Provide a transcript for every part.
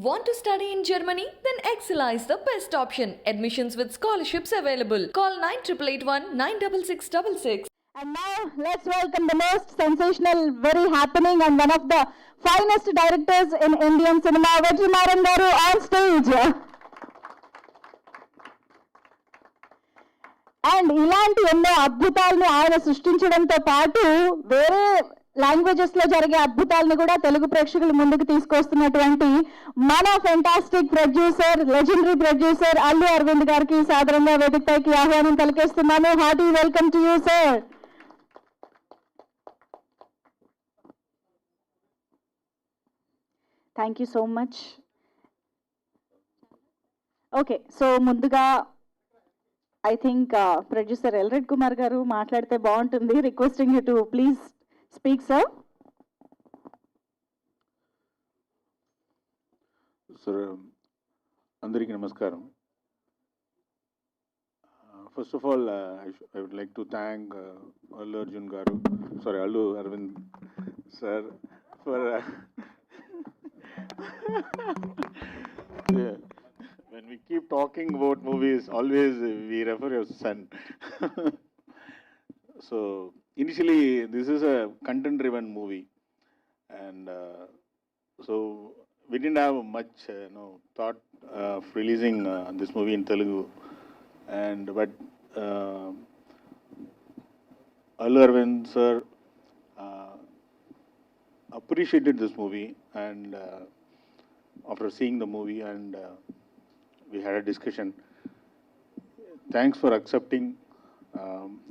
Want to study in Germany? Then Excella is the best option. Admissions with scholarships available. Call 9881 96666. And now let's welcome the most sensational, very happening and one of the finest directors in Indian cinema, Vidudhala garu on stage. And ఇలాంటి ఎన్నో అద్భుతాలను ఆయన సృష్టించడంతో పాటు వేరే languages లో జరిగే అద్భుతాలను కూడా తెలుగు ప్రేక్షకుల ముందుకు తీసుకొస్తున్నటువంటి మన fantastic producer, legendary producer Allu Aravind గారికి సాదరంగా వేదికపైకి ఆహ్వానం పలికేస్తున్నాను. Hearty welcome to you sir. Thank you so much. Okay, so ముందుగా I think producer Elred Kumar garu మాట్లాడితే బాగుంటుంది. Requesting you to please speak sir. Sir అందరికీ నమస్కారం. First of all I would like to thank Allu Aravind sir for yeah. When we keep talking about movies, always we refer your son. So initially, this is a content-driven movie, and so we didn't have much, thought of releasing this movie in Telugu, but Allu Aravind sir appreciated this movie, and after seeing the movie and we had a discussion. Thanks for accepting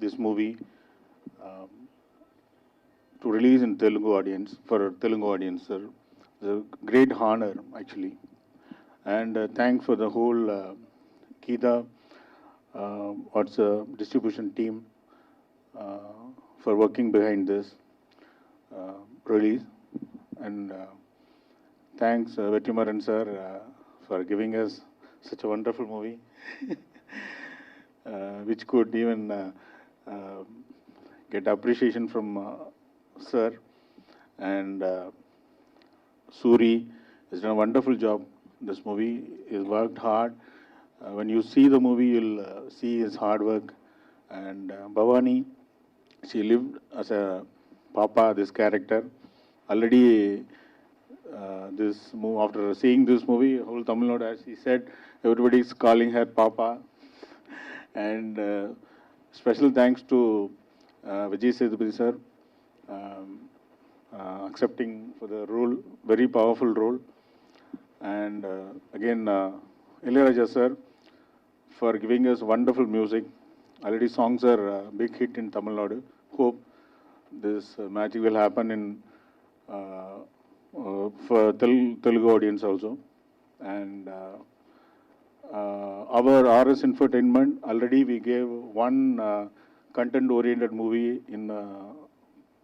this movie to release in Telugu audience, for Telugu audience, sir. It's a great honor, actually. And thanks for the whole Kita, what's the distribution team, for working behind this release. And thanks, Vettimaran sir, for giving us such a wonderful movie, which could even get appreciation from sir. And Soori has done a wonderful job. This movie is worked hard. When you see the movie, you'll see his hard work. And Bhavani, she lived as a Papa, this character. Already after seeing this movie, whole Tamil Nadu, as he said, everybody is calling her Papa. And special thanks to VijaySethupathi sir, accepting for the role, very powerful role. And again, Ilayaraja sir, for giving us wonderful music. Already songs are big hit in Tamil Nadu. Hope this magic will happen in for Telugu audience also. And our RS Entertainment, already we gave one content-oriented movie in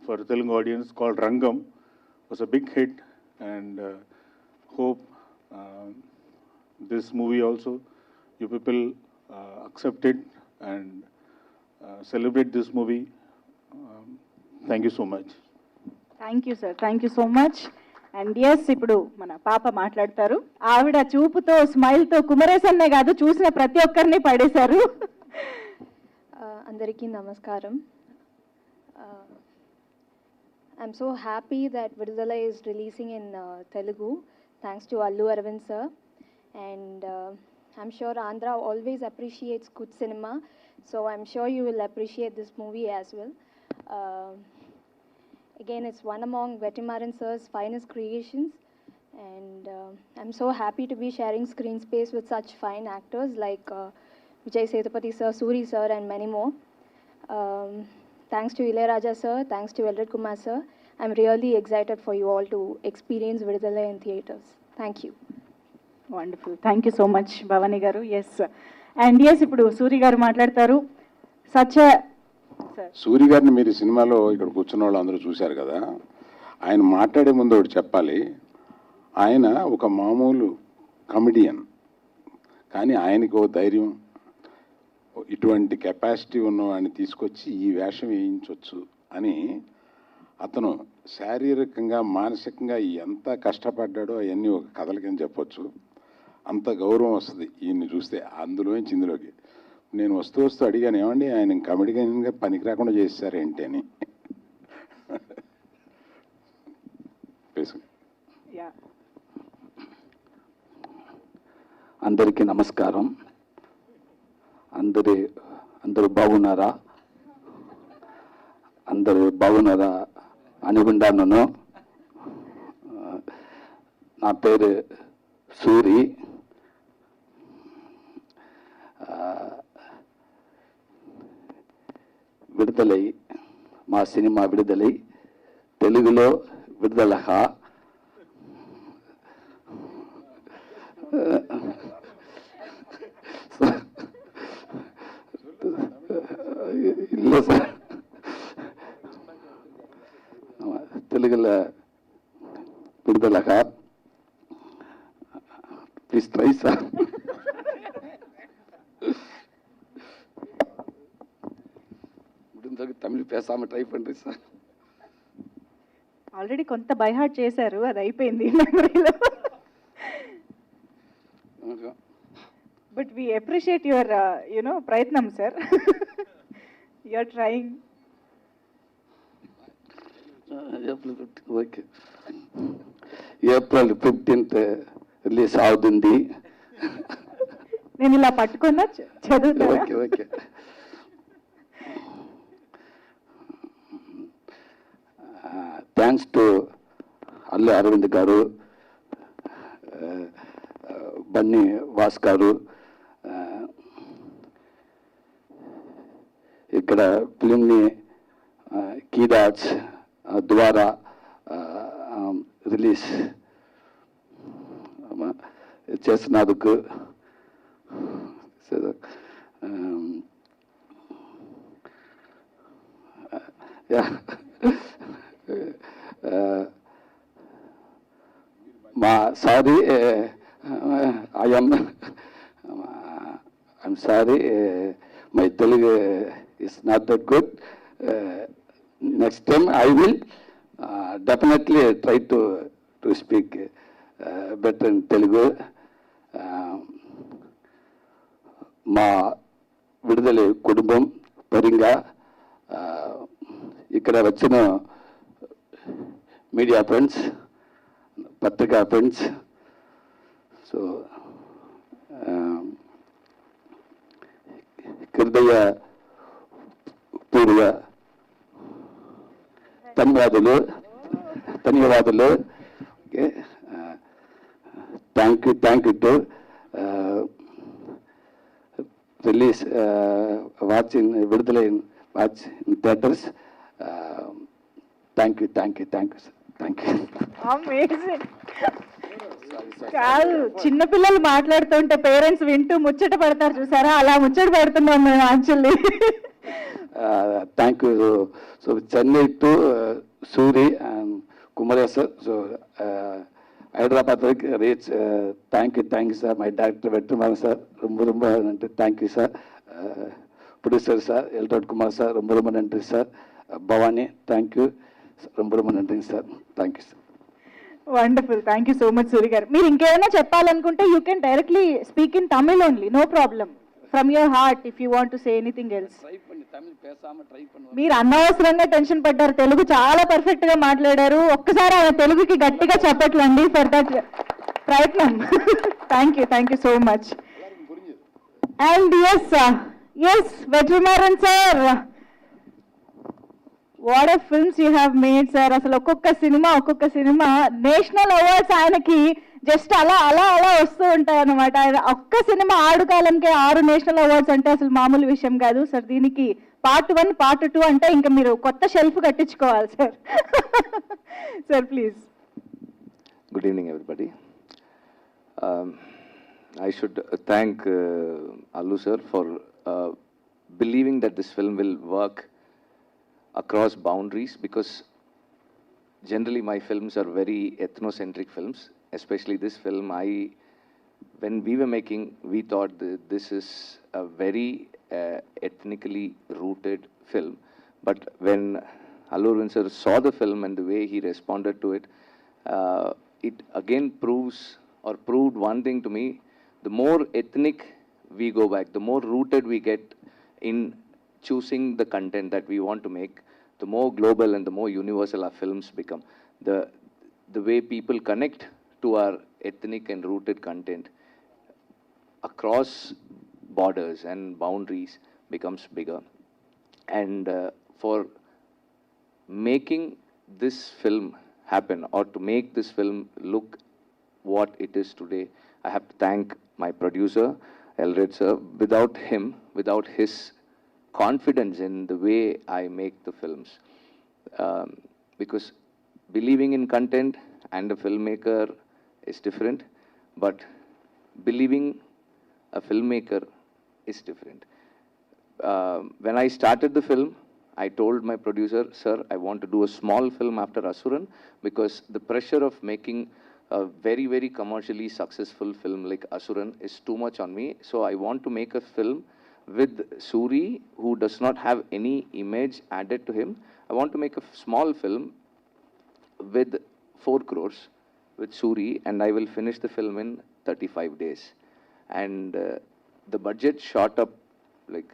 for Telugu audience called Rangam. It was a big hit, and hope this movie also, you people accept it and celebrate this movie. Thank you so much. Thank you sir, thank you so much. And yes, ఇప్పుడు మన పాప మాట్లాడతారు. ఆవిడ చూపుతో, స్మైల్తో కుమరేసన్నే కాదు, చూసిన ప్రతి ఒక్కరిని పడేశారు. అందరికీ నమస్కారం. I'm so happy that Vidudala is releasing in Telugu thanks to Allu Aravind sir. And I'm sure Andhra always appreciates good cinema, so I'm sure you will appreciate this movie as well. Again, it's one among Vettimaran sir's finest creations, and I'm so happy to be sharing screen space with such fine actors like VijaySethupathi sir, Soori sir, and many more. Thanks to Ilayaraja sir, thanks to Elred Kumar sir. I'm really excited for you all to experience Vidudhala in theatres. Thank you. Wonderful, thank you so much Bhavani garu. Yes, and yes, ఇప్పుడు సూరి గారు మాట్లాడతారు. Such Suri గారిని మీరు సినిమాలో ఇక్కడ కూర్చున్న వాళ్ళు అందరూ చూశారు కదా. ఆయన మాట్లాడే ముందు ఒకటి చెప్పాలి. ఆయన ఒక మామూలు కమెడియన్, కానీ ఆయనకు ఓ ధైర్యం, ఇటువంటి కెపాసిటీ ఉన్నవాడిని తీసుకొచ్చి ఈ వేషం వేయించవచ్చు అని అతను శారీరకంగా మానసికంగా ఎంత కష్టపడ్డాడో అవన్నీ ఒక కథలకని చెప్పొచ్చు. అంత గౌరవం వస్తుంది ఈయన్ని చూస్తే, అందులోంచి ఇందులోకి. నేను వస్తూ అడిగాను, ఏమండి ఆయన కమెడియన్గా పనికి రాకుండా చేశారు ఏంటి అని. అందరికీ నమస్కారం. అందరూ బాగున్నారా? అందరూ బాగున్నారా అనుకుంటాను. నా పేరు సూరి. విడుదలై మా సినిమా విడుదలై తెలుగులో విడుదల இல்லை சார், తెలుగులో విడుదలగా ப்ளீஸ் ட்ரை சார். முடிஞ்சளவுக்கு தமிழ் பேசாமல் ட்ரை பண்ணுறேன் సార్. ఆల్రెడీ కొంత బైహార్ట్ చేశారు, అది అయిపోయింది మెమరీలో. బట్ వీ అప్రిషియేట్ యువర్ ప్రయత్నం sir. You are trying. Okay, April 15th release అవుతుంది. నేను ఇలా పట్టుకున్నా చదువుతారా? Okay okay. Thanks to Allu Aravind garu, Bunny was గారు. ఇక్కడ ఫిలింని కీడాట్స్ ద్వారా రిలీజ్ చేసినందుకు sorry, I'm sorry, my Telugu is not that good. Next time I will definitely try to speak better in Telugu. మా విడుదల కుటుంబం పరంగా ఇక్కడ వచ్చిన మీడియా ఫ్రెండ్స్, పత్రికా ఫ్రెండ్స్, సో హృదయ పూర్వ ధన్యవాదాలు. Okay, thank you to release watching విడుదల watch in theatres. Thank you amazing. కాదు, చిన్నపిల్లలు మాట్లాడుతుంటే పేరెంట్స్ వింటూ ముచ్చట పడతారు చూసారా, అలా ముచ్చట పడుతున్నాం మేము actually. Thank you. So Chennai to Soori and Kumaresh. So Hyderabad reach. Thank you sir. My director Vetrimaaran sir, ரொம்ப நன்றி. Thank you sir. Producer sir Elred Kumar sir, ரொம்ப நன்றி సార్. భవానీ, థ్యాంక్ యూ, ரொம்ப நன்றி sir. Thank you sir. Wonderful. Thank you so much Soori garu. మీరు ఇంకేమైనా చెప్పాలనుకుంటే you can directly speak in Tamil only, no problem. From your heart if you want to say anything else. మీరు అనవసరంగా tension పడ్డారు, తెలుగు చాలా perfect గా మాట్లాడారు. ఒక్కసారి ఆయన తెలుగుకి గట్టిగా చెప్పట్లండి ఫర్ దట్ ప్రయత్నం. Thank you so much. And yes Vetrimaaran sir, what of films you have made sir. అసలు ఒక్కొక్క సినిమా నేషనల్ అవార్డ్స్ ఆయనకి జస్ట్ అలా వస్తూ ఉంటాయి అన్నమాట. ఆయన ఒక్క సినిమా 6 కాలంకే 6 నేషనల్ అవార్డ్స్ అంటే అసలు మామూలు విషయం కాదు సార్. దీనికి Part 1, Part 2 అంటే ఇంకా మీరు కొత్త షెల్ఫ్ కట్టించుకోవాలి sir. Sir please. Good evening, everybody. I should thank Allu sir for believing that this film will work across boundaries, because generally my films are very ethnocentric films, especially this film. When we were making, we thought that this is a very ethnically rooted film, but when Allu Aravind sir saw the film and the way he responded to it, it again proved one thing to me: the more ethnic we go back, the more rooted we get in choosing the content that we want to make, the more global and the more universal our films become. The way people connect to our ethnic and rooted content across borders and boundaries becomes bigger. And for making this film happen, or to make this film look what it is today, I have to thank my producer, Elred sir. Without him, without his confidence in the way I make the films, because believing in content and a filmmaker is different, but believing a filmmaker is different. When I started the film, I told my producer, sir, I want to do a small film after Asuran, because the pressure of making a very, very commercially successful film like Asuran is too much on me. So I want to make a film with Soori, who does not have any image added to him. I want to make a small film with 4 crores with Soori, and I will finish the film in 35 days. And the budget shot up like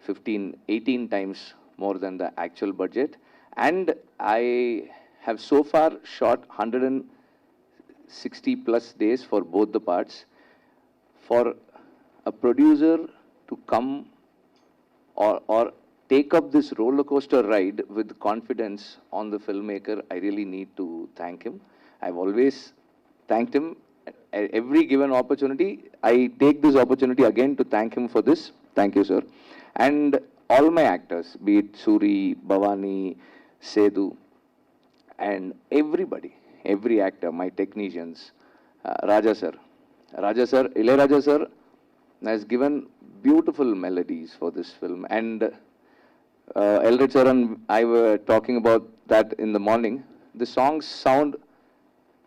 18 times more than the actual budget. And I have so far shot 160 plus days for both the parts. For a producer to come or take up this roller coaster ride with confidence on the filmmaker, I really need to thank him. I've always thanked him at every given opportunity. I take this opportunity again to thank him for this. Thank you, sir. And all my actors, be it Soori, Bhavani, Sethu, and everybody, every actor, my technicians, Raja sir, Ilayaraja sir has given beautiful melodies for this film. And Elred sir and I were talking about that in the morning. The songs sound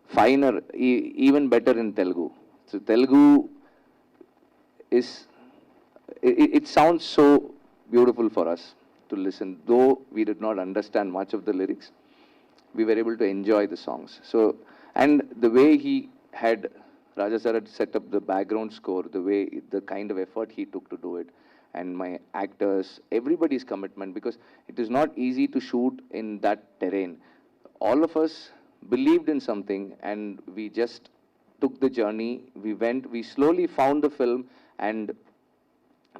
finer, even better in Telugu. So Telugu is, it sounds so beautiful for us to listen. Though we did not understand much of the lyrics, we were able to enjoy the songs. So, and the way Raja sir had set up the background score, the kind of effort he took to do it, and my actors, everybody's commitment, because it is not easy to shoot in that terrain. All of us believed in something, and we just took the journey. We slowly found the film, and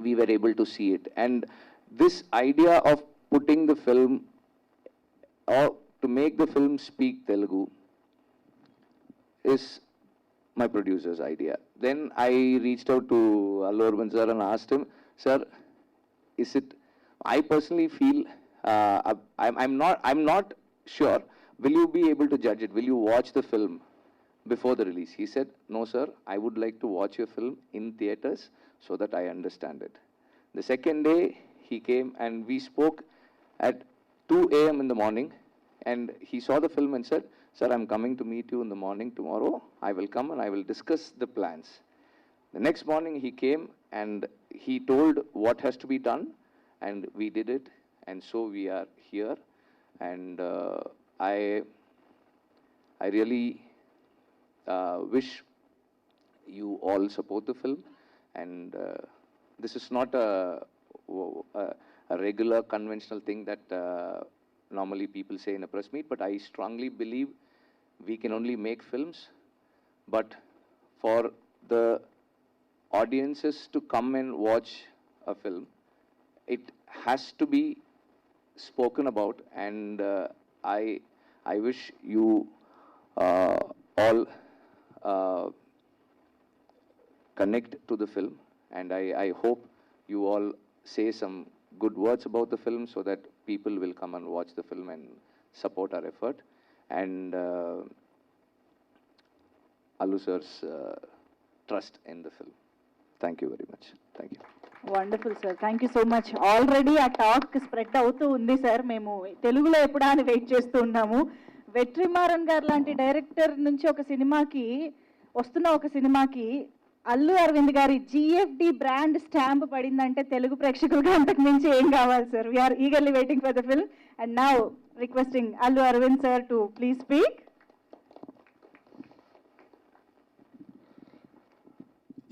we were able to see it. And this idea of putting the film, or to make the film speak Telugu, is my producer's idea. Then I reached out to Allu Aravind sir and asked him, sir, is it, I personally feel, I'm not sure, will you be able to judge it? Will you watch the film before the release? He said, no sir, I would like to watch your film in theaters so that I understand it. The second day he came and we spoke at 2 a.m. in the morning, and he saw the film and said, sir, I'm coming to meet you in the morning tomorrow. I will come and I will discuss the plans. The next morning he came and he told what has to be done, and we did it, and so we are here. And I really wish you all support the film. And this is not a regular conventional thing that normally people say in a press meet, but I strongly believe we can only make films, but for the audiences to come and watch a film, it has to be spoken about. And I wish you all connect to the film, and I hope you all say some good words about the film so that people will come and watch the film and support our effort. And Allu sir's trust in the film. Thank you very much. Thank you. Wonderful sir, thank you so much. Already ఆ talk spread అవుతూ ఉంది sir. మేము తెలుగులో ఎప్పుడా అని wait చేస్తూ ఉన్నాము. వెట్రిమారన్ గారు లాంటి డైరెక్టర్ నుంచి ఒక సినిమాకి అల్లు అరవింద్ గారి జిఎఫ్డి బ్రాండ్ స్టాంప్ పడిందంటే తెలుగు ప్రేక్షకులుగా అంతకు మించి ఏం కావాలి sir? We're eagerly waiting for the film. And now requesting Allu Aravind sir to please speak.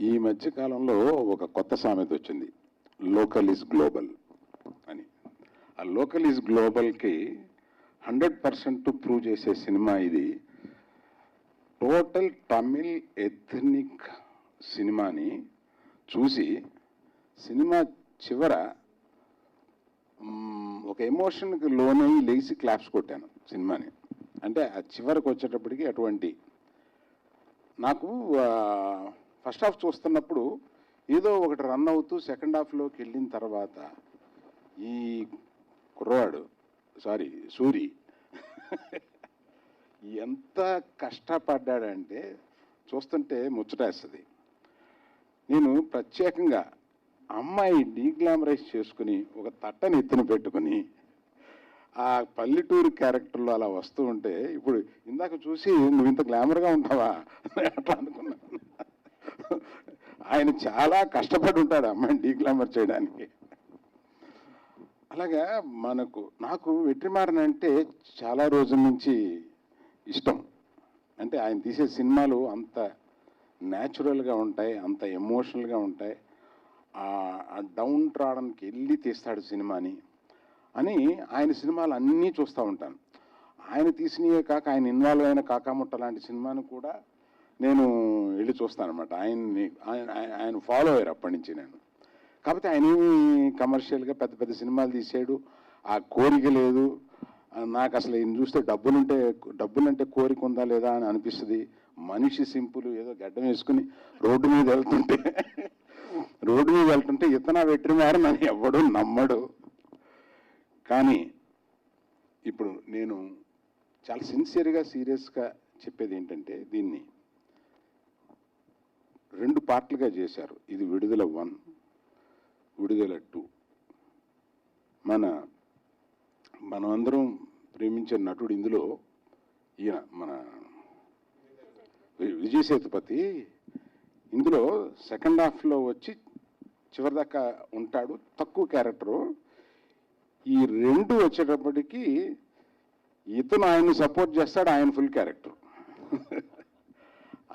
ఈ మధ్య కాలంలో ఒక కొత్త సామెత వచ్చింది, లోకల్ ఈజ్ గ్లోబల్ అని. ఆ లోకల్ ఈజ్ గ్లోబల్కి 100% ప్రూవ్ చేసే సినిమా ఇది. టోటల్ తమిళ్ ఎథ్నిక్ సినిమాని చూసి సినిమా చివర ఒక ఎమోషన్కి లోనై లేచి క్లాప్స్ కొట్టాను సినిమాని. అంటే ఆ చివరికి వచ్చేటప్పటికి అటువంటి నాకు ఫస్ట్ హాఫ్ చూస్తున్నప్పుడు ఏదో ఒకటి రన్ అవుతూ సెకండ్ హాఫ్లోకి వెళ్ళిన తర్వాత ఈ కుర్రవాడు సూరి ఎంత కష్టపడ్డాడంటే చూస్తుంటే ముచ్చటేస్తుంది. నేను ప్రత్యేకంగా అమ్మాయి డీగ్లామరైజ్ చేసుకుని ఒక తట్టని ఎత్తున పెట్టుకుని ఆ పల్లెటూరు క్యారెక్టర్లో అలా వస్తూ ఉంటే, ఇప్పుడు ఇందాక చూసి నువ్వు ఇంత గ్లామర్గా ఉంటావా అట్లా అనుకున్నాను. ఆయన చాలా కష్టపడి ఉంటాడు అమ్మాయిని డీగ్లామర్ చేయడానికి. అలాగా నాకు వెట్రిమారన్ అంటే చాలా రోజుల నుంచి ఇష్టం. అంటే ఆయన తీసే సినిమాలు అంత న్యాచురల్గా ఉంటాయి, అంత ఎమోషనల్గా ఉంటాయి. ఆ డౌన్ ట్రాడన్కి వెళ్ళి తీస్తాడు సినిమాని అని ఆయన సినిమాలు అన్నీ చూస్తూ ఉంటాను. ఆయన తీసినవే కాక ఆయన ఇన్వాల్వ్ అయిన కాకాముట్ట లాంటి సినిమాను కూడా నేను వెళ్ళి చూస్తానమాట. ఆయన ఫాలో అయ్యారు అప్పటి నుంచి నేను. కాకపోతే ఆయన కమర్షియల్గా పెద్ద పెద్ద సినిమాలు తీసాడు, ఆ కోరిక లేదు నాకు. అసలు ఈయన చూస్తే డబ్బులంటే కోరిక ఉందా లేదా అని అనిపిస్తుంది. మనిషి సింపుల్, ఏదో గడ్డం వేసుకుని రోడ్డు మీద వెళ్తుంటే ఇతన వెట్రిమారన్ అని ఎవడు నమ్మడు. కానీ ఇప్పుడు నేను చాలా సిన్సియర్గా సీరియస్గా చెప్పేది ఏంటంటే, దీన్ని 2 పార్ట్లుగా చేశారు. ఇది విడుదల 1, విడుదల 2. మనం అందరం ప్రేమించే నటుడు ఇందులో ఈయన మన విజయసేతుపతి ఇందులో సెకండ్ హాఫ్లో వచ్చి చివరిదాకా ఉంటాడు, తక్కువ క్యారెక్టరు. ఈ 2 వచ్చేటప్పటికి ఇతను ఆయన్ని సపోర్ట్ చేస్తాడు, ఆయన ఫుల్ క్యారెక్టర్.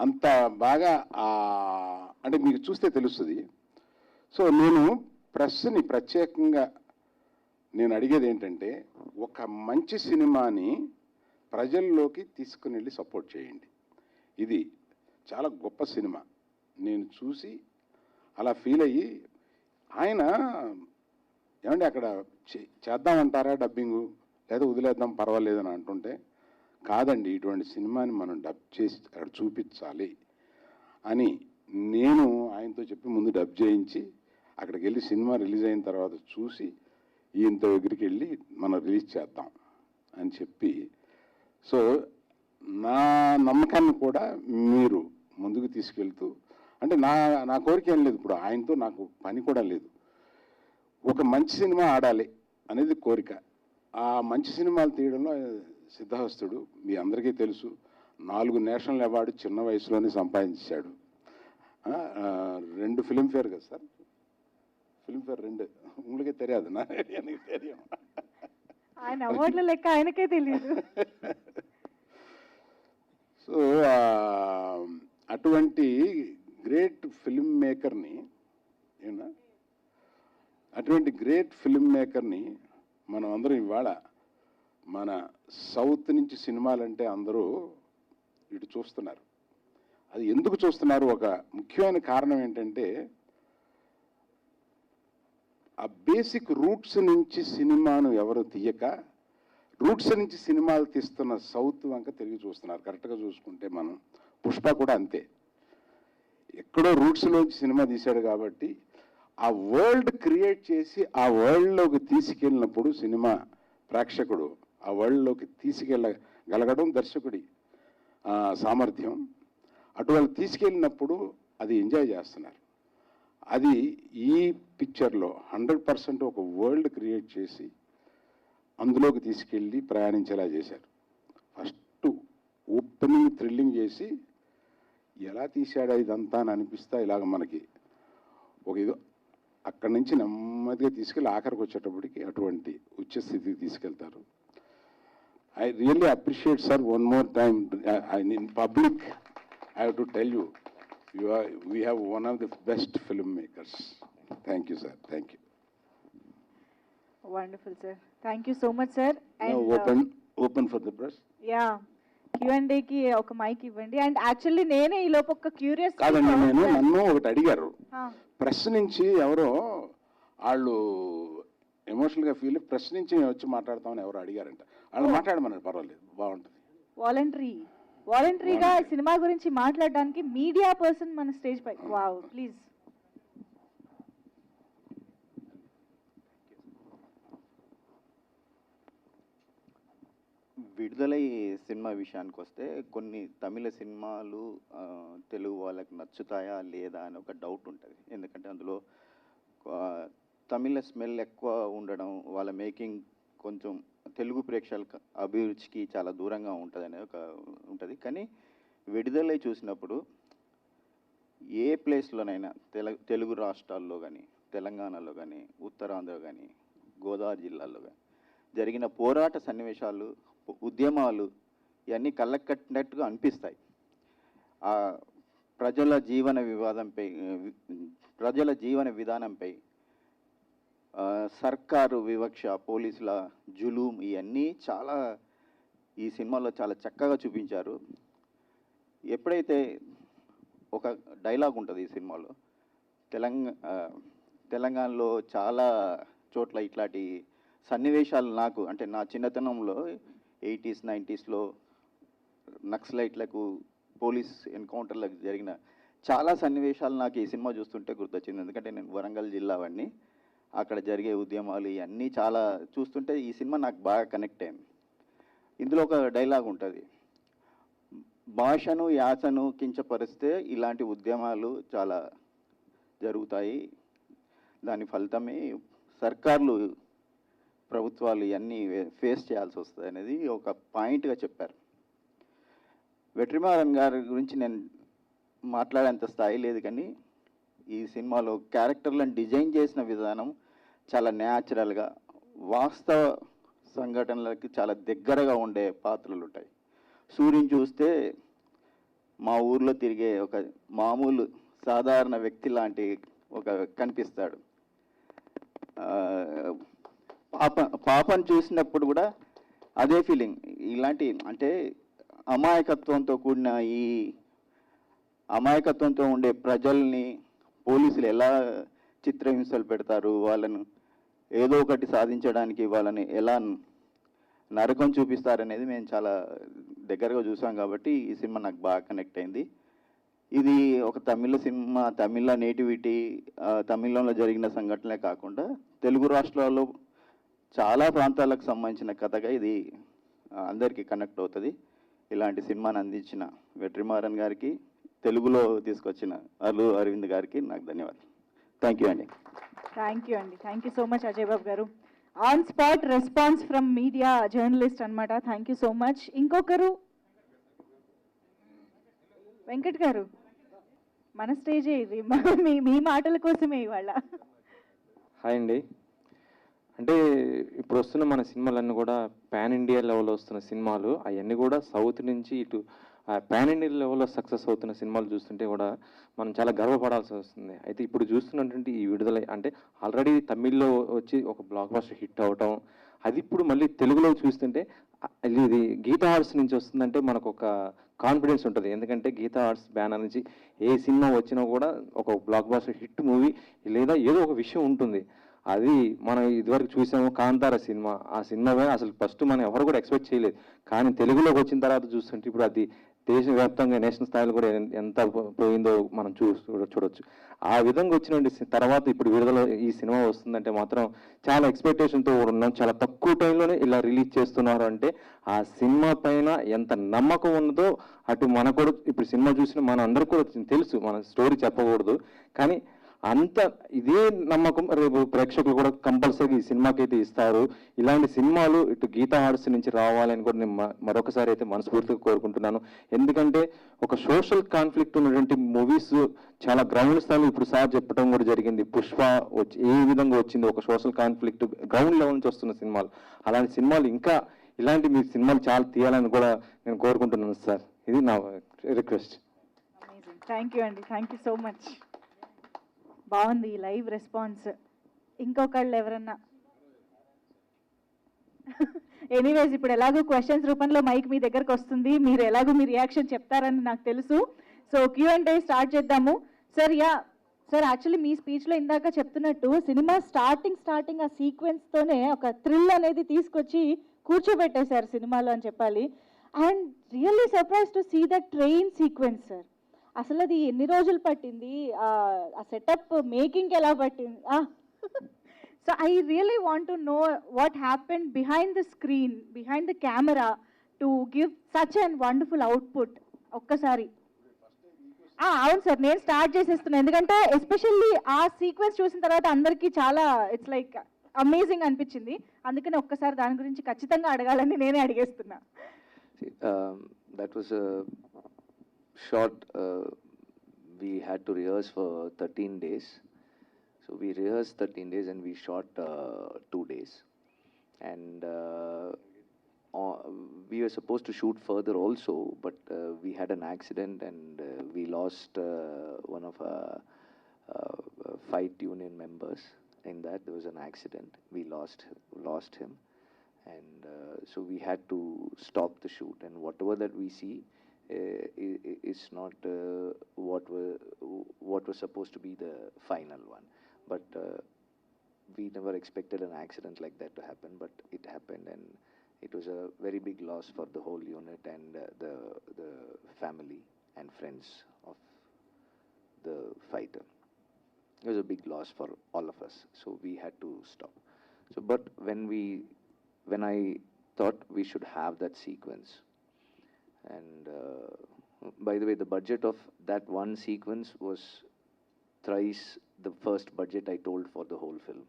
అంత బాగా అంటే మీకు చూస్తే తెలుస్తుంది. సో నేను ప్రెస్ని ప్రత్యేకంగా నేను అడిగేది ఏంటంటే, ఒక మంచి సినిమాని ప్రజల్లోకి తీసుకుని వెళ్ళి సపోర్ట్ చేయండి. ఇది చాలా గొప్ప సినిమా. నేను చూసి అలా ఫీల్ అయ్యి, ఆయన ఏమంటే అక్కడ చేద్దామంటారా డబ్బింగు, లేదా వదిలేద్దాం పర్వాలేదని అంటుంటే, కాదండి ఇటువంటి సినిమాని మనం డబ్ చేసి అక్కడ చూపించాలి అని నేను ఆయనతో చెప్పి ముందు డబ్ చేయించి అక్కడికి వెళ్ళి సినిమా రిలీజ్ అయిన తర్వాత చూసి ఈయన దగ్గరికి వెళ్ళి మనం రిలీజ్ చేద్దాం అని చెప్పి, సో నా నమ్మకాన్ని కూడా మీరు ముందుకు తీసుకెళ్తూ, అంటే నా కోరిక ఏం లేదు, ఇప్పుడు ఆయనతో నాకు పని కూడా లేదు. ఒక మంచి సినిమా ఆడాలి అనేది కోరిక. ఆ మంచి సినిమాలు తీయడంలో సిద్ధహస్తుడు. మీ అందరికీ తెలుసు, 4 నేషనల్ అవార్డు చిన్న వయసులోనే సంపాదించాడు. 2 ఫిల్మ్ఫేర్ కదా సార్, ఫిల్మ్ఫేర్ 2 ఉங்களுకే తెలియదు, నాకు తెలియదు. ఆయన అవార్డుల లెక్క ఆయనకే తెలియదు. సో అటువంటి గ్రేట్ ఫిల్మ్ మేకర్ని మనం అందరం ఇవాళ మన సౌత్ నుంచి సినిమాలంటే అందరూ ఇటు చూస్తున్నారు. అది ఎందుకు చూస్తున్నారు? ఒక ముఖ్యమైన కారణం ఏంటంటే, ఆ బేసిక్ రూట్స్ నుంచి సినిమాను ఎవరు తీయక, రూట్స్ నుంచి సినిమాలు తీస్తున్న సౌత్ వంక తిరిగి చూస్తున్నారు. కరెక్ట్గా చూసుకుంటే మనం పుష్ప కూడా అంతే, ఎక్కడో రూట్స్లోంచి సినిమా తీశాడు కాబట్టి ఆ వరల్డ్ క్రియేట్ చేసి ఆ వరల్డ్లోకి తీసుకెళ్ళినప్పుడు సినిమా ప్రేక్షకుడు ఆ వరల్డ్లోకి తీసుకెళ్ళగలగడం దర్శకుడి సామర్థ్యం. అటువంటి తీసుకెళ్ళినప్పుడు అది ఎంజాయ్ చేస్తున్నారు. అది ఈ పిక్చర్లో 100% ఒక వరల్డ్ క్రియేట్ చేసి అందులోకి తీసుకెళ్ళి ప్రయాణించేలా చేశారు. ఫస్ట్ ఓపెనింగ్ థ్రిల్లింగ్ చేసి ఎలా తీశాడా ఇదంతా అని అనిపిస్తా, ఇలాగ మనకి ఒక ఏదో అక్కడి నుంచి నెమ్మదిగా తీసుకెళ్ళి ఆఖరికి వచ్చేటప్పటికి అటువంటి ఉచ్చ స్థితికి తీసుకెళ్తారు. I really appreciate, sir, one more time. In public, I have to tell you, we have one of the best filmmakers. Thank you, sir. Thank you. Wonderful sir, thank you so much sir. Now open for the press. Yeah, Q&Aకి ఒక mic ఇవ్వండి. And actually నేనే ఈ లోపు ఒక curious కాదండి, నన్ను ఒకటి అడిగారు ప్రెస్ నుంచి, ఎవరో వాళ్ళు ఎమోషనల్గా ఫీల్ ప్రెస్ నుంచి మేము వచ్చి మాట్లాడతామని ఎవరో అడిగారంట. వాళ్ళు మాట్లాడమన్నారు, పర్వాలేదు, బాగుంటుంది. వాలంటరీగా సినిమా గురించి మాట్లాడడానికి మీడియా పర్సన్ మన స్టేజ్ పై. Wow, please. విడుదల సినిమా విషయానికి వస్తే కొన్ని తమిళ సినిమాలు తెలుగు వాళ్ళకి నచ్చుతాయా లేదా అని ఒక డౌట్ ఉంటుంది. ఎందుకంటే అందులో తమిళ స్మెల్ ఎక్కువ ఉండడం, వాళ్ళ మేకింగ్ కొంచెం తెలుగు ప్రేక్షకుల అభిరుచికి చాలా దూరంగా ఉంటుంది అనేది ఒక ఉంటుంది. కానీ విడుదల చూసినప్పుడు ఏ ప్లేస్లోనైనా తెలుగు రాష్ట్రాల్లో కానీ, తెలంగాణలో కానీ, ఉత్తరాంధ్రలో కానీ, గోదావరి జిల్లాలో కానీ జరిగిన పోరాట సన్నివేశాలు, ఉద్యమాలు ఇవన్నీ కళ్ళకు కట్టినట్టుగా అనిపిస్తాయి. ప్రజల జీవన విధానంపై సర్కారు వివక్ష, పోలీసుల జులూం ఇవన్నీ చాలా ఈ సినిమాలో చాలా చక్కగా చూపించారు. ఎప్పుడైతే ఒక డైలాగ్ ఉంటుంది ఈ సినిమాలో, తెలంగాణలో చాలా చోట్ల ఇట్లాంటి సన్నివేశాలు నాకు అంటే నా చిన్నతనంలో 80s 90sలో నక్సలైట్లకు, పోలీస్ ఎన్కౌంటర్లకు జరిగిన చాలా సన్నివేశాలు నాకు ఈ సినిమా చూస్తుంటే గుర్తొచ్చింది. ఎందుకంటే నేను వరంగల్ జిల్లా వాడిని, అక్కడ జరిగే ఉద్యమాలు ఇవన్నీ చాలా చూస్తుంటే ఈ సినిమా నాకు బాగా కనెక్ట్ అయింది. ఇందులో ఒక డైలాగ్ ఉంటుంది, భాషను యాసను కించపరిస్తే ఇలాంటి ఉద్యమాలు చాలా జరుగుతాయి, దాని ఫలితమే సర్కార్లు, ప్రభుత్వాలు ఇవన్నీ ఫేస్ చేయాల్సి వస్తుంది అనేది ఒక పాయింట్గా చెప్పారు. వెట్రిమారన్ గారి గురించి నేను మాట్లాడేంత స్థాయి లేదు, కానీ ఈ సినిమాలో క్యారెక్టర్లను డిజైన్ చేసిన విధానం చాలా న్యాచురల్గా, వాస్తవ సంఘటనలకి చాలా దగ్గరగా ఉండే పాత్రలు ఉంటాయి. సూర్యుని చూస్తే మా ఊర్లో తిరిగే ఒక మామూలు సాధారణ వ్యక్తి లాంటి ఒక కనిపిస్తాడు. పాపను చూసినప్పుడు కూడా అదే ఫీలింగ్. ఇలాంటి అంటే అమాయకత్వంతో కూడిన ఈ అమాయకత్వంతో ఉండే ప్రజల్ని పోలీసులు ఎలా చిత్రహింసలు పెడతారు, వాళ్ళను ఏదో ఒకటి సాధించడానికి వాళ్ళని ఎలా నరకం చూపిస్తారనేది మేము చాలా దగ్గరగా చూసాం. కాబట్టి ఈ సినిమా నాకు బాగా కనెక్ట్ అయింది. ఇది ఒక తమిళ సినిమా, తమిళ నేటివిటీ, తమిళంలో జరిగిన సంఘటనలే కాకుండా తెలుగు రాష్ట్రాల్లో చాలా ప్రాంతాలకు సంబంధించిన కథగా ఇది అందరికీ కనెక్ట్ అవుతుంది. ఇలాంటి సినిమాని అందించిన వెట్రిమారన్ గారికి, తెలుగులో తీసుకొచ్చిన అల్లు అరవింద్ గారికి నాకు ధన్యవాదాలు. థ్యాంక్ యూ అండి. Thank you so much Ajay Babu garu. On spot response from media journalist అనమాట. Thank you so much. ఇంకొకరు వెంకట్ గారు, మన స్టేజే ఇది, మీ మాటల కోసమే ఇవాళ. హాయ్ అండి. అంటే ఇప్పుడు వస్తున్న మన సినిమాలన్నీ కూడా పాన్ ఇండియా లెవెల్లో వస్తున్న సినిమాలు, అవన్నీ కూడా సౌత్ నుంచి ఇటు పాన్ ఇండియా లెవెల్లో సక్సెస్ అవుతున్న సినిమాలు చూస్తుంటే కూడా మనం చాలా గర్వపడాల్సి వస్తుంది. అయితే ఇప్పుడు చూస్తున్నటువంటి ఈ విడుదల అంటే ఆల్రెడీ తమిళ్లో వచ్చి ఒక బ్లాక్ బస్టర్ హిట్ అవటం, అది ఇప్పుడు మళ్ళీ తెలుగులో చూస్తుంటే ఇది గీతా ఆర్ట్స్ నుంచి వస్తుందంటే మనకు ఒక కాన్ఫిడెన్స్ ఉంటుంది. ఎందుకంటే గీతా ఆర్ట్స్ బ్యానర్ నుంచి ఏ సినిమా వచ్చినా కూడా ఒక బ్లాక్ బస్టర్ హిట్ మూవీ లేదా ఏదో ఒక విషయం ఉంటుంది. అది మనం ఇదివరకు చూసాము కాంతార సినిమా, ఆ సినిమా అసలు ఫస్ట్ మనం ఎవరు కూడా ఎక్స్పెక్ట్ చేయలేదు. కానీ తెలుగులోకి వచ్చిన తర్వాత చూస్తుంటే ఇప్పుడు అది దేశవ్యాప్తంగా నేషనల్ స్థాయిలో కూడా ఎంత పోయిందో మనం చూడొచ్చు. ఆ విధంగా వచ్చిన తర్వాత ఇప్పుడు విడుదల ఈ సినిమా వస్తుందంటే మాత్రం చాలా ఎక్స్పెక్టేషన్తో ఉన్నాం. చాలా తక్కువ టైంలోనే ఇలా రిలీజ్ చేస్తున్నారు అంటే ఆ సినిమా పైన ఎంత నమ్మకం ఉన్నదో అటు మనకు కూడా ఇప్పుడు సినిమా చూసిన మన అందరికీ కూడా తెలుసు, మన స్టోరీ చెప్పకూడదు, కానీ అంత ఇదే నమ్మకం రేపు ప్రేక్షకులు కూడా కంపల్సరీ ఈ సినిమాకి అయితే ఇస్తారు. ఇలాంటి సినిమాలు ఇటు గీతా ఆర్ట్స్ నుంచి రావాలని కూడా నేను మరొకసారి అయితే మనస్ఫూర్తిగా కోరుకుంటున్నాను. ఎందుకంటే ఒక సోషల్ కాన్ఫ్లిక్ట్ ఉన్నటువంటి మూవీస్ చాలా గ్రౌండ్ స్థాయిలో ఇప్పుడు సార్ చెప్పడం కూడా జరిగింది. పుష్ప వచ్చి ఏ విధంగా వచ్చింది, ఒక సోషల్ కాన్ఫ్లిక్ట్ గ్రౌండ్ లెవెల్ నుంచి వస్తున్న సినిమాలు, అలాంటి సినిమాలు ఇంకా ఇలాంటి మీ సినిమాలు చాలా తీయాలని కూడా నేను కోరుకుంటున్నాను సార్. ఇది నా రిక్వెస్ట్. అమేజింగ్. థ్యాంక్ యూ అండి, థ్యాంక్ యూ సో మచ్. బాగుంది ఈ లైవ్ రెస్పాన్స్. ఇంకొకళ్ళు ఎవరన్నా? ఎనీవేస్, ఇప్పుడు ఎలాగో క్వశ్చన్స్ రూపంలో మైక్ మీ దగ్గరకు వస్తుంది, మీరు ఎలాగో మీ రియాక్షన్ చెప్తారని నాకు తెలుసు. సో Q&A స్టార్ట్ చేద్దాము. సార్ సార్, యాక్చువల్లీ మీ స్పీచ్లో ఇందాక చెప్తున్నట్టు సినిమా స్టార్టింగ్ ఆ సీక్వెన్స్తోనే ఒక థ్రిల్ అనేది తీసుకొచ్చి కూర్చోబెట్టేశారు సినిమాలో అని చెప్పాలి. And really surprise to see the train sequence sir. అసలు అది ఎన్ని రోజులు పట్టింది, ఆ సెటప్ మేకింగ్కి ఎలా పట్టింది? So I really want to know what happened behind the screen, behind the camera to give such and wonderful output. ఒక్కసారి. అవును సార్, నేను స్టార్ట్ చేసేస్తున్నాను, ఎందుకంటే ఎస్పెషల్లీ ఆ సీక్వెన్స్ చూసిన తర్వాత అందరికీ చాలా ఇట్స్ లైక్ అమేజింగ్ అనిపించింది. అందుకని ఒక్కసారి దాని గురించి ఖచ్చితంగా అడగాలని నేనే అడిగేస్తున్నా. That was a short, we had to rehearse for 13 days. So we rehearsed 13 days and we shot 2 days. And we were supposed to shoot further also, but we had an accident and we lost one of our fight union members. In that there was an accident. We lost him. And so we had to stop the shoot, and whatever that we see is not what was supposed to be the final one. But we never expected an accident like that to happen, but it happened, and it was a very big loss for the whole unit and the family and friends of the fighter. It was a big loss for all of us, so we had to stop. So but when I thought we should have that sequence, and by the way, the budget of that one sequence was thrice the first budget I told for the whole film.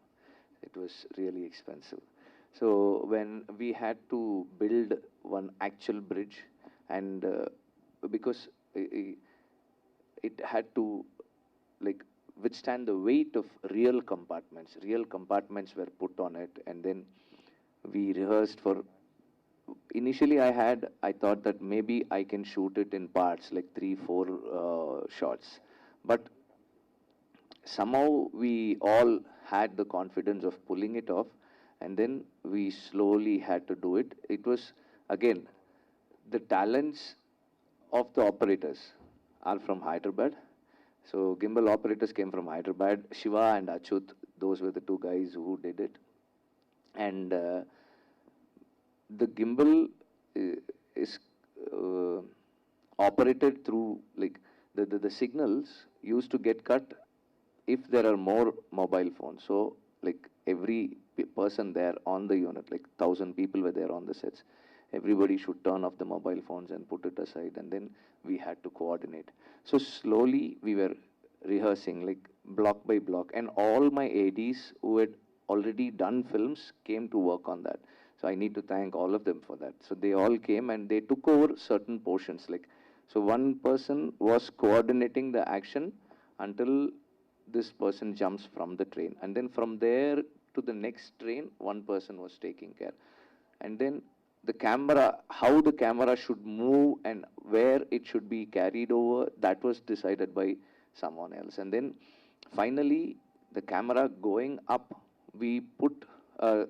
It was really expensive. So when we had to build one actual bridge, and because it had to like withstand the weight of real compartments were put on it, and then we rehearsed for. Initially I thought that maybe I can shoot it in parts, like 3-4 shots, but somehow we all had the confidence of pulling it off, and then we slowly had to do it. It was again the talents of the operators are from Hyderabad. So gimbal operators came from Hyderabad. Shiva and Achut, those were the two guys who did it. And the gimbal is operated through, like, the signals used to get cut if there are more mobile phones. So like every person there on the unit, like 1,000 people were there on the sets, everybody should turn off the mobile phones and put it aside, and then we had to coordinate. So slowly we were rehearsing, like block by block, and all my ADs who had already done films came to work on that. So I need to thank all of them for that. So they all came and they took over certain portions. Like, so one person was coordinating the action until this person jumps from the train, and then from there to the next train, one person was taking care. And then the camera, how the camera should move and where it should be carried over, that was decided by someone else. And then finally, the camera going up, we put a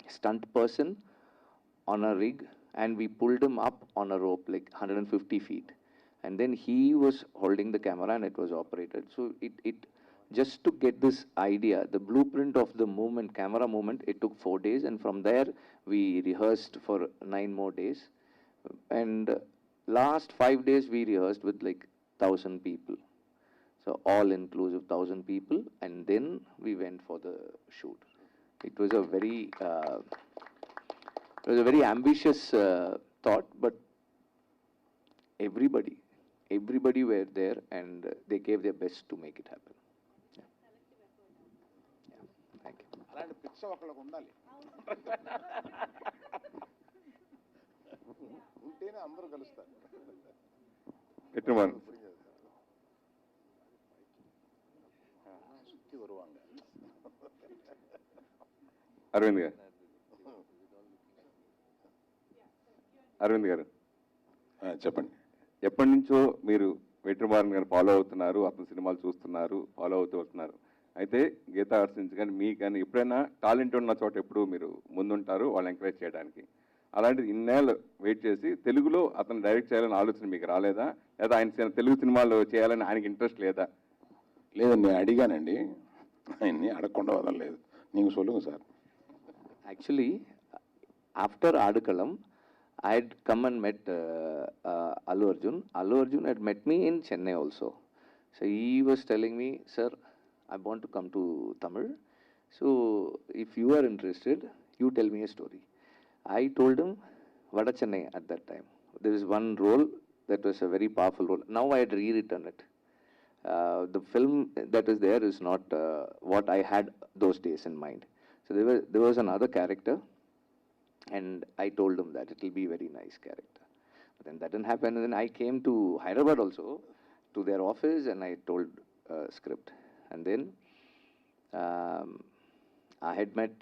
stunt person on a rig and we pulled him up on a rope like 150 feet, and then he was holding the camera and it was operated. So it just to get this idea, the blueprint of the movement, camera movement, it took 4 days, and from there we rehearsed for 9 more days, and last 5 days we rehearsed with like 1,000 people. So all inclusive 1,000 people, and then we went for the shoot. It was a very ambitious thought, but everybody were there and they gave their best to make it happen. Yeah. Thank you. అలాంటి పిచ్చ ఒకళ్ళకు ఉండాలి, ఉంటేనే అందరూ కలుస్తారు. సుత్తి வருவாங்க. అరవింద్ గారు అరవింద్ గారు, చెప్పండి. ఎప్పటి నుంచో మీరు వెట్రిమారన్ గారు ఫాలో అవుతున్నారు, అతని సినిమాలు చూస్తున్నారు, ఫాలో అవుతూ వస్తున్నారు. అయితే గీతా ఆర్ట్స్ నుంచి కానీ మీకు కానీ ఎప్పుడైనా టాలెంట్ ఉన్న చోట ఎప్పుడు మీరు ముందుంటారు వాళ్ళు ఎంకరేజ్ చేయడానికి. అలాంటిది ఇన్నేళ్ళు వెయిట్ చేసి తెలుగులో అతను డైరెక్ట్ చేయాలని ఆలోచన మీకు రాలేదా? లేదా ఆయన తెలుగు సినిమాలు చేయాలని ఆయనకి ఇంట్రెస్ట్ లేదా? లేదండి, నేను అడిగానండి, ఆయన్ని అడగకుండా వదలలేదు. నీకు సొల్లుగా sir. Actually, after Adakalam, I had come and met Allu Arjun. Allu Arjun had met me in Chennai also. So he was telling me, sir, I want to come to Tamil. So if you are interested, you tell me a story. I told him, Vada Chennai at that time. There is one role that was a very powerful role. Now I had rewritten it. The film that is there is not what I had those days in mind. So there was another character, and I told him that it will be a very nice character. But then that didn't happen, and then I came to Hyderabad also, to their office, and I told script. And then I had met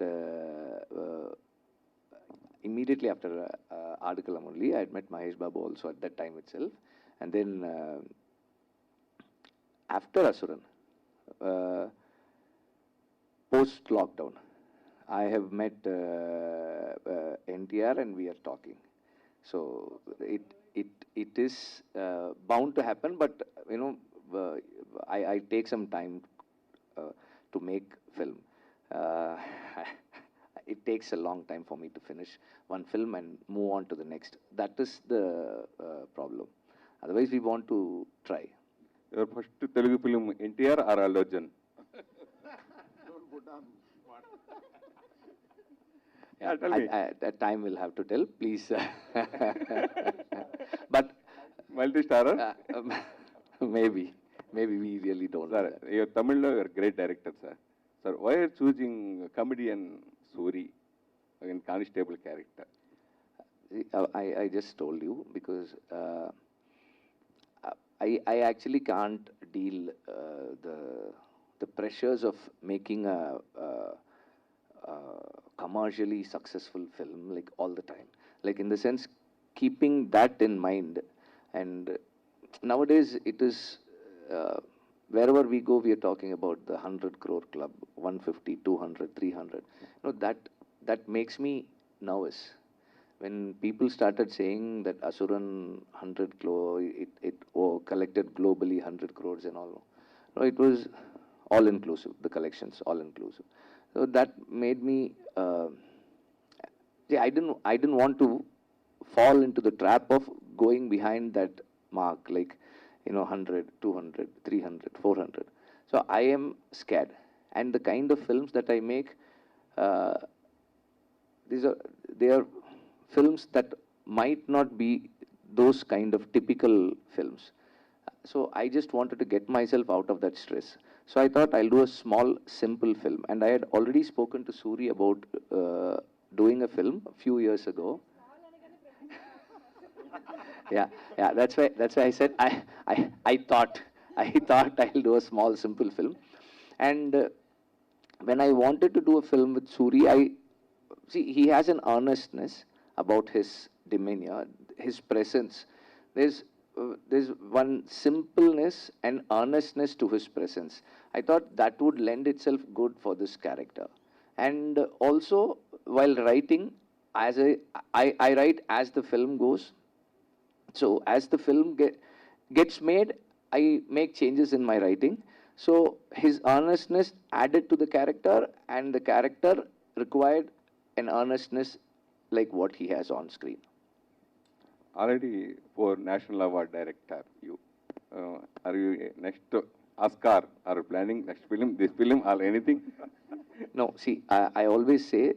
immediately after Adakalam only, I had met Mahesh Babu also at that time itself. And then after Asuran, post-lockdown, I have met NTR and we are talking. So it is bound to happen, but you know, I take some time to make film. It takes a long time for me to finish one film and move on to the next. That is the problem. Otherwise, we want to try. Your first Telugu film, NTR or Allu Arjun? Yeah, tell me. that time will have to tell, please. But Multi-starrer? maybe we really don't. Sir, you're Tamil, you're a great director, sir. Sir, why are you choosing comedian Soori in constable character? I just told you because I actually can't deal the pressures of making a commercially successful film like all the time. Like in the sense, keeping that in mind. And nowadays it is wherever we go, we are talking about the 100 crore club, 150, 200, 300. You know, that makes me nervous. When people started saying that Asuran 100 crore, it collected globally 100 crores and all. No, it was all inclusive, the collections, all inclusive. So that made me, I didn't want to fall into the trap of going behind that mark, like, you know, 100, 200, 300, 400. So I am scared. And the kind of films that I make, they are films that might not be those kind of typical films. So I just wanted to get myself out of that stress. So I thought I'll do a small, simple film. And I had already spoken to Soori about doing a film a few years ago. Yeah, that's why I said I thought I'll do a small, simple film. And when I wanted to do a film with Soori, see, he has an earnestness about his demeanor, his presence. There's one simpleness and earnestness to his presence. I thought that would lend itself good for this character. And also, while writing, I write as the film goes. So as the film gets made, I make changes in my writing. So his earnestness added to the character, and the character required an earnestness like what he has on screen. Already for National Award Director, you are you next Oscar? Are you planning next film, this film, or anything? No, see, I always say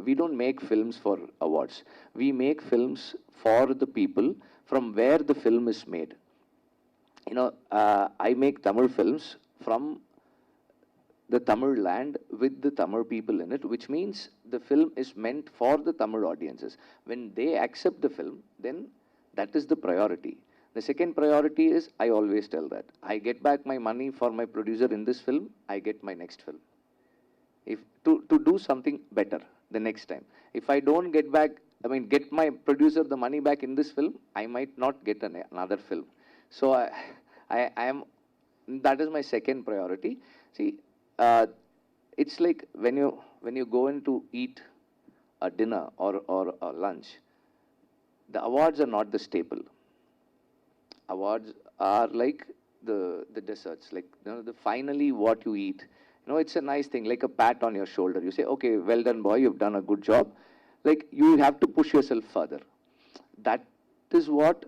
we don't make films for awards. We make films for the people from where the film is made. You know, I make Tamil films from the Tamil land with the Tamil people in it, which means the film is meant for the Tamil audiences. When they accept the film, then that is the priority. The second priority is, I always tell that, I get back my money for my producer in this film, I get my next film. If to do something better the next time. If I don't get back I mean, get my producer the money back in this film, I might not get another film. So I am, that is my second priority. See, it's like when you go in to eat a dinner or a lunch, the awards are not the staple. Awards are like the desserts, like the finally what you eat. It's a nice thing, like a pat on your shoulder. You say, okay, well done, boy, you've done a good job. Like, you have to push yourself further. That is what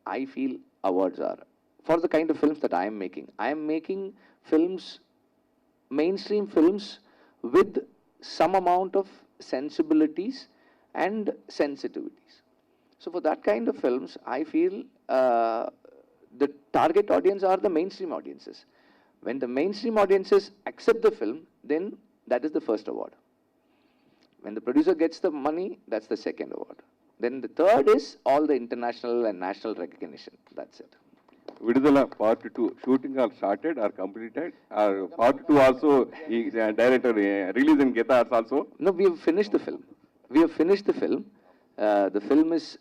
I feel awards are for the kind of films that I am making. I am making films, mainstream films, with some amount of sensibilities and sensitivities. So for that kind of films, I feel the target audience are the mainstream audiences. When the mainstream audiences accept the film, then that is the first award. When the producer gets the money, that's the second award. Then the third is all the international and national recognition. That's it. Vidudhala Part 2 shooting are started or completed? Or Part 2 also, director release in Geta Arts also? No, we have finished the film. We have finished the film. The film is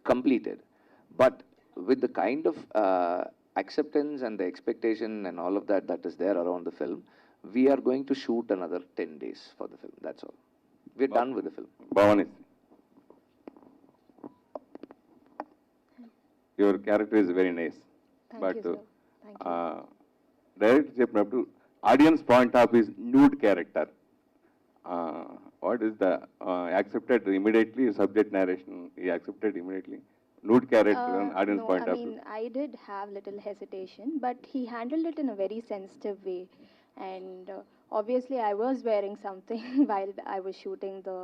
completed. But with the kind of acceptance and the expectation and all of that is there around the film, we are going to shoot another 10 days for the film. That's all. We're done with the film. Bhavani, your character is very nice. Thank you, sir. Thank you. Director చెప్పినప్పుడు audience point of his nude character. What is the accepted immediately subject narration? He accepted immediately nude character and audience No, point I of view. mean, I did have little hesitation, but he handled it in a very sensitive way. And obviously, I was wearing something while I was shooting the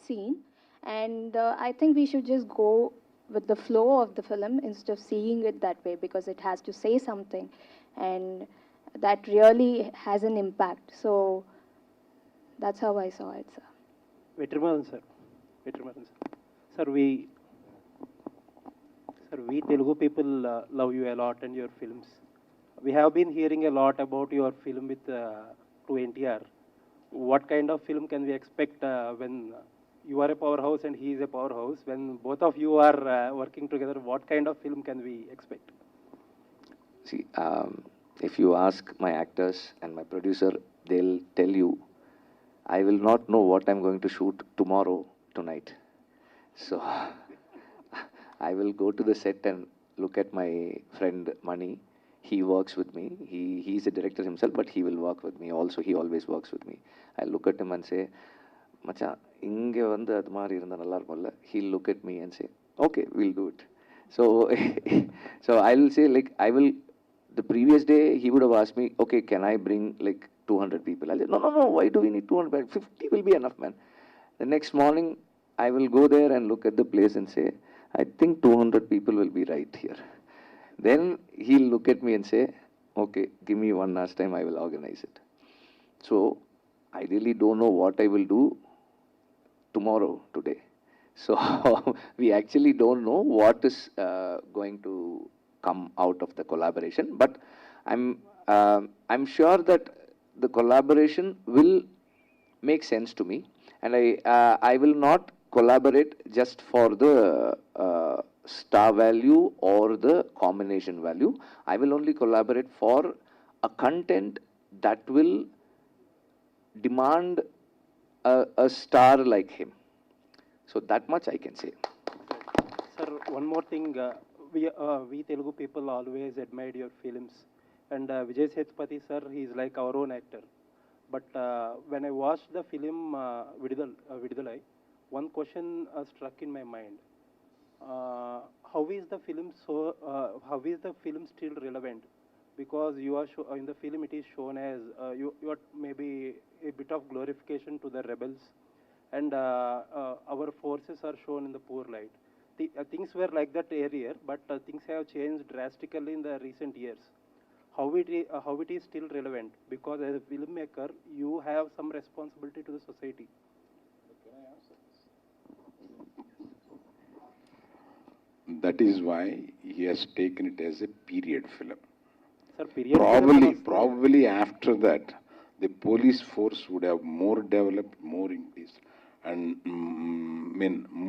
scene. And I think we should just go with the flow of the film instead of seeing it that way, because it has to say something. And that really has an impact. So that's how I saw it, sir. Vetrimaran sir. Sir, we Telugu people love you a lot and your films. We have been hearing a lot about your film with to NTR. What kind of film can we expect when you are a powerhouse and he is a powerhouse? When both of you are working together, what kind of film can we expect? See, if you ask my actors and my producer, they'll tell you, I will not know what I'm going to shoot tomorrow, tonight. So I will go to the set and look at my friend Mani. He works with me. He's a director himself, but he will work with me also. He always works with me. I look at him and say, Macha, inge vandu adu mari irundha nalla irukulla. He'll look at me and say, okay, we'll do it. So I'll say, like, the previous day he would have asked me, okay, can I bring like 200 people? I'll say, no, why do we need 200? 50 will be enough, man. The next morning, I will go there and look at the place and say, I think 200 people will be right here. Then he'll look at me and say, okay, give me 1 hour's time, I will organize it. So I really don't know what I will do today. So we actually don't know what is going to come out of the collaboration, but I'm sure that the collaboration will make sense to me, and I will not collaborate just for the star value or the combination value. I will only collaborate for a content that will demand a star like him. So that much I can say. Sir, one more thing. We Telugu people always admired your films. And VijaySethupathi sir, he is like our own actor. But when I watched the film Vidudhala, one question struck in my mind. How is the film still relevant? Because you are in the film it is shown as you are maybe a bit of glorification to the rebels, and our forces are shown in the poor light. Things were like that earlier, but things have changed drastically in the recent years. How it is still relevant? Because as a filmmaker, you have some responsibility to the society. That is why he has taken it as a period film. Sir, period Probably after that, the police force would have more developed, more increased. and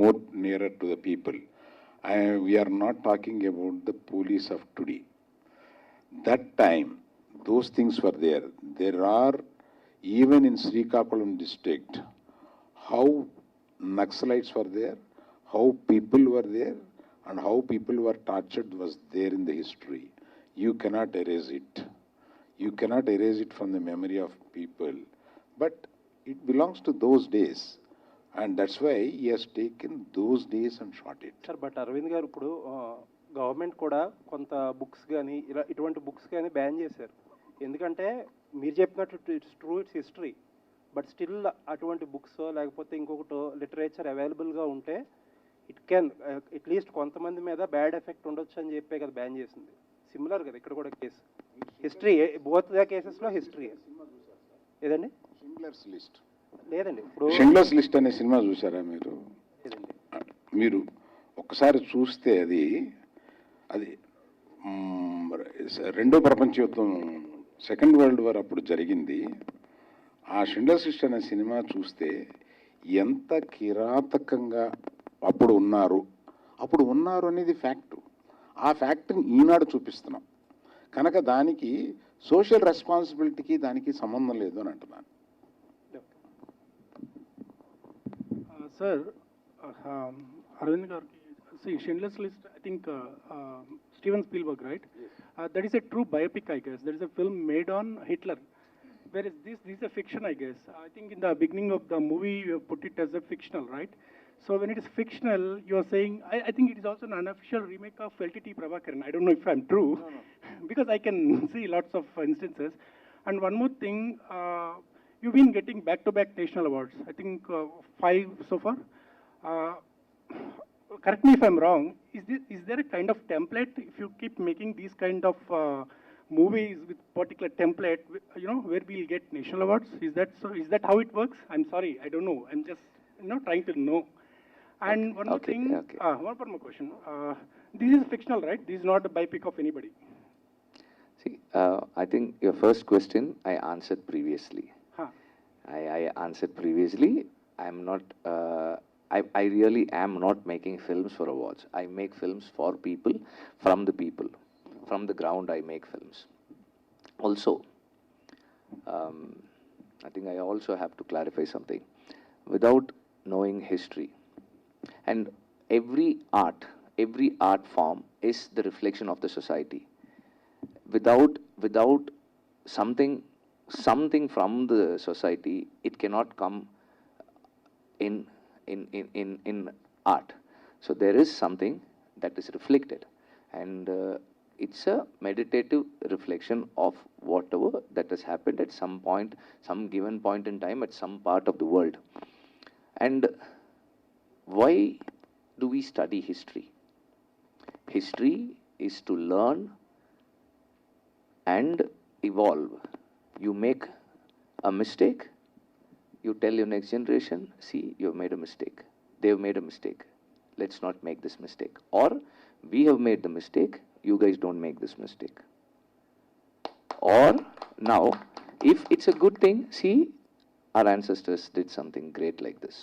more nearer to the people. We are not talking about the police of today. That time, those things were there. There are, even in Srikakulam district, how Naxalites were there, how people were there, and how people were tortured was there in the history. You cannot erase it. You cannot erase it from the memory of people. But it belongs to those days. And that's why he has taken those days and shot it. Sir but Aravind garu ఇప్పుడు government కూడా కొంత books కానీ ఇలా ఇటువంటి books కానీ ban చేశారు. ఎందుకంటే మీరు చెప్పినట్టు it's true, it's history, but still అటువంటి బుక్స్ లేకపోతే ఇంకొకటి లిటరేచర్ అవైలబుల్గా ఉంటే ఇట్ కెన్ అట్లీస్ట్ కొంతమంది మీద బ్యాడ్ ఎఫెక్ట్ ఉండొచ్చు అని చెప్పే కదా బ్యాన్ చేసింది. సిమిలర్ కదా ఇక్కడ కూడా కేసు, హిస్టరీ, బోత్ ద కేసెస్లో హిస్టరీ. ఏదండి షిండ్లర్స్ లిస్ట్ లేదండి, ఇప్పుడు షిండ్లర్స్ లిస్ట్ అనే సినిమా చూసారా మీరు? లేదండి. మీరు ఒక్కసారి చూస్తే అది రెండో ప్రపంచ యుద్ధం, సెకండ్ వరల్డ్ వార్ అప్పుడు జరిగింది. ఆ షిండ్లర్స్ లిస్ట్ అనే సినిమా చూస్తే ఎంత కిరాతకంగా అప్పుడు ఉన్నారు అనేది ఫ్యాక్టు. ఆ ఫ్యాక్ట్ని ఈనాడు చూపిస్తున్నాం కనుక దానికి సోషల్ రెస్పాన్సిబిలిటీకి దానికి సంబంధం లేదు అని అంటున్నాను. Sir, Aravind Garu, see, Schindler's List, I think Steven Spielberg, right? That is a true biopic, I guess. There is a film made on Hitler. Whereas this is a fiction, I guess. I think in the beginning of the movie, you put it as a fictional, right? So when it is fictional, you are saying, I think it is also an unofficial remake of LTT Prabhakaran. I don't know if I'm true, because I can see lots of instances. And one more thing, you've been getting back-to-back national awards. I think 5 so far. Correct me if I'm wrong. Is there a kind of template if you keep making these kind of movies with particular template, where we'll get national awards? Is that so? Is that how it works? I'm sorry, I don't know. I'm just trying to know. And one more thing. One more question. This is fictional, right? This is not a biopic of anybody. See, I think your first question I answered previously. I answered previously. I'm not. I really am not making films for awards. I make films for people, from the people, from the ground. I make films. Also, I think I also have to clarify something. Without knowing history, and every art form is the reflection of the society. Without something from the society, it cannot come in art. So there is something that is reflected, and it's a meditative reflection of whatever that has happened at some point, some given point in time, at some part of the world. And why do we study history? History is to learn and evolve. You make a mistake, you tell your next generation, see, you've made a mistake. They've made a mistake. Let's not make this mistake. Or, we have made the mistake, you guys don't make this mistake. Or, now, if it's a good thing, see, our ancestors did something great like this.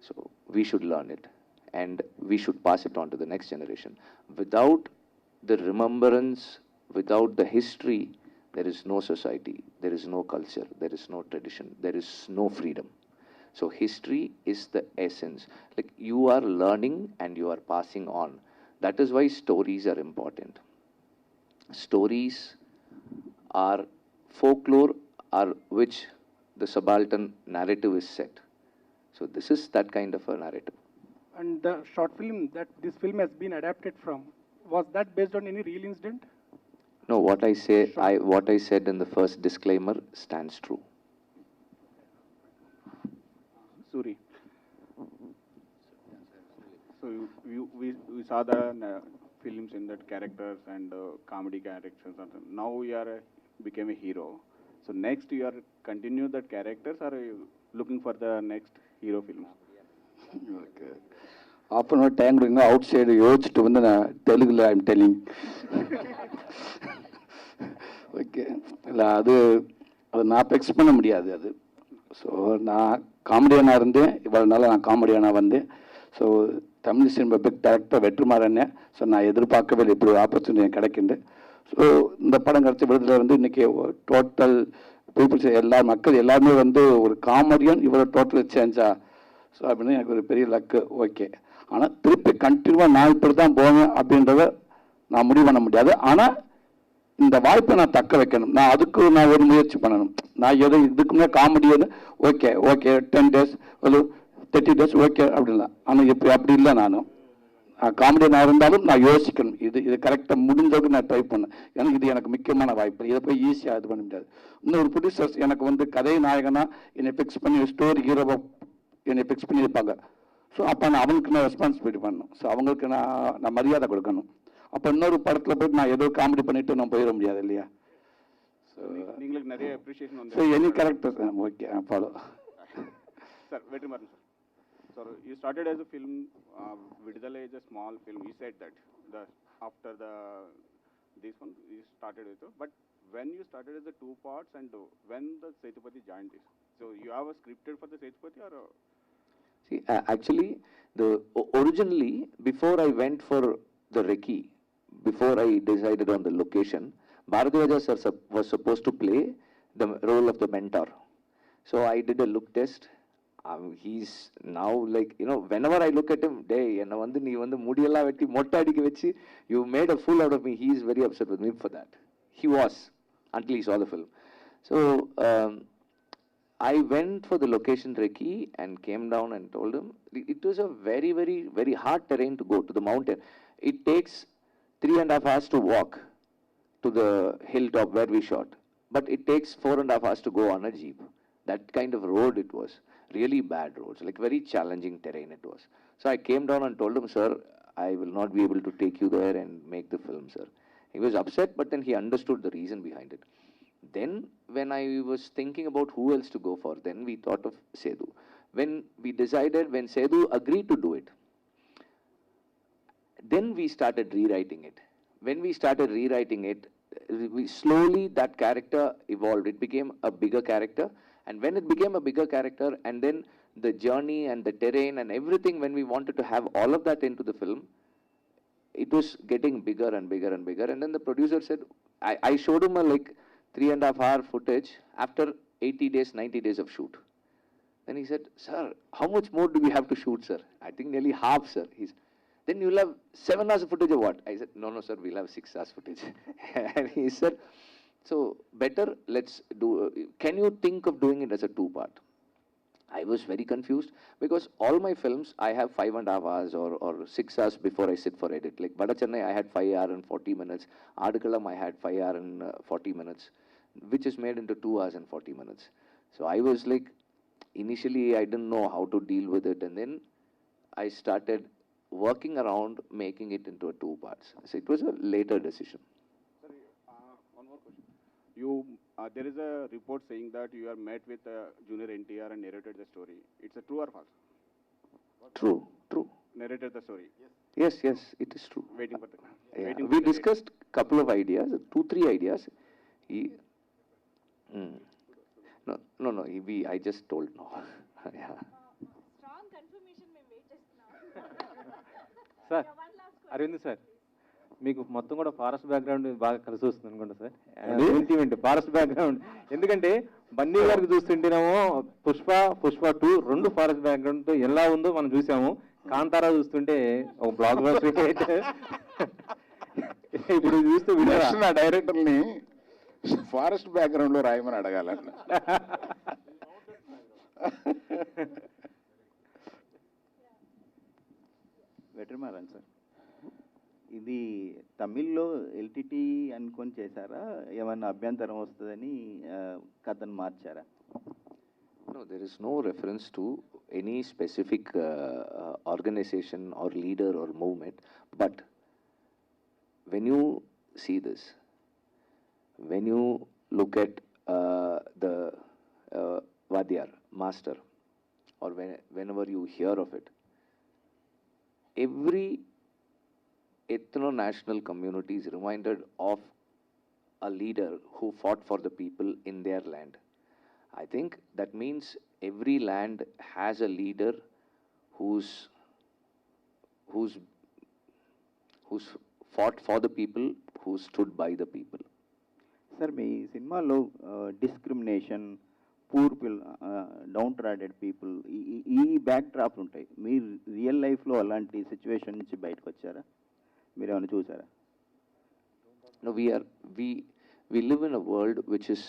So, we should learn it. And we should pass it on to the next generation. Without the remembrance, without the history, there is no society, there is no culture, there is no tradition, there is no freedom. So history is the essence. Like, you are learning and you are passing on. That is why stories are important. Stories are folklore, are which the subaltern narrative is set. So this is that kind of a narrative. And the short film that this film has been adapted from, was that based on any real incident? No, what I said in the first disclaimer stands true. Soori. So we saw the films in that characters and comedy characters. Now you are became a hero. So next you are continue that characters, or are you looking for the next hero film? Okay. Half an hour time outside யோசிச்சுட்டு வந்து நான் தெலுங்குல I'm telling. Okay, இல்லை அது நான் explain பண்ண முடியாது அது. ஸோ நான் காமெடியனாக இருந்தேன், இவ்வளோ நாளாக நான் காமெடியனாக வந்தேன். So Tamil cinema big director Vetrimaaran. So நான் எதிர்பார்க்கவே இல்லை இப்படி ஒரு ஆப்பர்ச்சுனிட்டி எனக்கு கிடைக்கிண்டு. ஸோ இந்த படம் கிடச்ச விடுதலை வந்து இன்றைக்கி டோட்டல் பீப்புள்ஸ் மக்கள் எல்லாருமே வந்து ஒரு காமெடியன் இவ்வளோ டோட்டல் சேஞ்சா. ஸோ அப்படின்னு எனக்கு ஒரு பெரிய லக்கு. ஓகே, ஆனால் திருப்பி கண்டினியூவாக நான் இப்படி தான் போவேன் அப்படின்றத நான் முடிவு பண்ண முடியாது. ஆனால் இந்த வாய்ப்பை நான் தக்க வைக்கணும். நான் ஒரு முயற்சி பண்ணணும். நான் எதோ இதுக்கு முன்னாடி காமெடியன்னு ஓகே 10 days ஒரு 30 days ஓகே அப்படின்லாம். ஆனால் இப்போ அப்படி இல்லை. நான் காமெடியனாக இருந்தாலும் நான் யோசிக்கணும். இது கரெக்டாக முடிஞ்சளவுக்கு நான் ட்ரை பண்ணேன். ஏன்னா இது எனக்கு முக்கியமான வாய்ப்பு. இதை போய் ஈஸியாக இது பண்ண முடியாது. இன்னொரு ப்ரொடியூசர்ஸ் எனக்கு வந்து கதை நாயகனா என்னை ஃபிக்ஸ் பண்ணி ஸ்டோரி ஹீரோவை என்னை ஃபிக்ஸ் பண்ணியிருப்பாங்க. ஸோ அப்போ நான் அவங்களுக்கு நான் ரெஸ்பான்சிபிலிட்டி பண்ணணும். ஸோ அவங்களுக்கு நான் மரியாதை கொடுக்கணும். அப்போ இன்னொரு படத்தில் போய் நான் ஏதோ காமெடி பண்ணிட்டு நான் போயிட முடியாது இல்லையா? ஸோ நீங்களுக்கு நிறைய அப்ரிஷியேஷன் வந்து. So any character okay follow. Sir Vetrimaaran sir. So you started as a film, Vidudhala is a small film. You said that after this one you started with it. But when you started as the 2 parts and when the Sethupathi joined this, so you have a scripted for the Sethupathi or? See, actually, originally before I went for the recce, before I decided on the location, Bharadwaja sir was supposed to play the role of the mentor. So I did a look test. He's now like, whenever I look at him, enna vandu nee vandu mudiyalla vetti motta adikka vechi you made a fool out of me. He is very upset with me for that. He was, until he saw the film. So I went for the location recce and came down and told him it was a very, very, very hard terrain to go to the mountain. It takes 3.5 hours to walk to the hilltop where we shot, but it takes 4.5 hours to go on a jeep. That kind of road it was. Really bad roads, like very challenging terrain it was. So I came down and told him, sir, I will not be able to take you there and make the film, sir. He was upset, but then he understood the reason behind it. Then when I was thinking about who else to go for, then we thought of Sethu. When Sethu agreed to do it, then we started rewriting it. When we started rewriting it, slowly that character evolved. It became a bigger character. And when it became a bigger character, and then the journey and the terrain and everything, when we wanted to have all of that into the film, it was getting bigger and bigger and bigger. And then the producer said, I showed him a 3.5 hour footage after 80 days, 90 days of shoot. Then he said, sir, how much more do we have to shoot, sir? I think nearly half, sir. Then you'll have 7 hours of footage of what? I said, no, sir, we'll have 6 hours footage. And he said, so better, let's do, can you think of doing it as a 2-part? I was very confused because all my films, I have 5.5 hours or 6 hours before I sit for edit. Like Vada Chennai, I had 5 hours and 40 minutes. Adikalam, I had 5 hours and 40 minutes, which is made into 2 hours and 40 minutes. So I was like, initially I didn't know how to deal with it. And then I started working around making it into a 2 parts. So it was a later decision. One more question. There is a report saying that you are met with Junior NTR and narrated the story. It's a true or false? True. Narrated the story. Yes, it is true. Waiting for the. Yeah. We discussed couple of ideas, 2-3 ideas. No. I just told no. Yeah. Strong confirmation may wait just now. Sir Aravind sir, మీకు మొత్తం కూడా forest background బాగా కలిసి వస్తుంది అనుకుంటా sir. ఏంటి forest background, ఎందుకంటే బన్నీ గారికి చూస్తుంటేనేమో పుష్ప 2 2 ఫారెస్ట్ బ్యాక్గ్రౌండ్ ఎలా ఉందో మనం చూసాము. కాంతారా చూస్తుంటే ఒక బ్లాక్ బస్టర్ హిట్. ఇప్పుడు చూస్తే నా డైరెక్టర్ని ఫారెస్ట్ బ్యాక్గ్రౌండ్ లో రాయమని అడగాలన్న. వెటర్మారన్ సార్, ఇది తమిళ్లో ఎల్టీటీ అనుకొని చేశారా? ఏమన్నా అభ్యంతరం వస్తుందని కథను మార్చారా? No, there is no reference to any specific organization or leader or movement. But when you see this, when you look at the Vadyar, master, or whenever you hear of it, every ethno-national community is reminded of a leader who fought for the people in their land. I think that means every land has a leader who's fought for the people, who stood by the people. Sir మీ సినిమాలో discrimination, poor down trodden people, ఈ backdrop ఉంటాయి. మీ real లైఫ్లో అలాంటి situation నుంచి బయటకు వచ్చారా? మీరు ఏమైనా చూసారా? No, we live in a world which is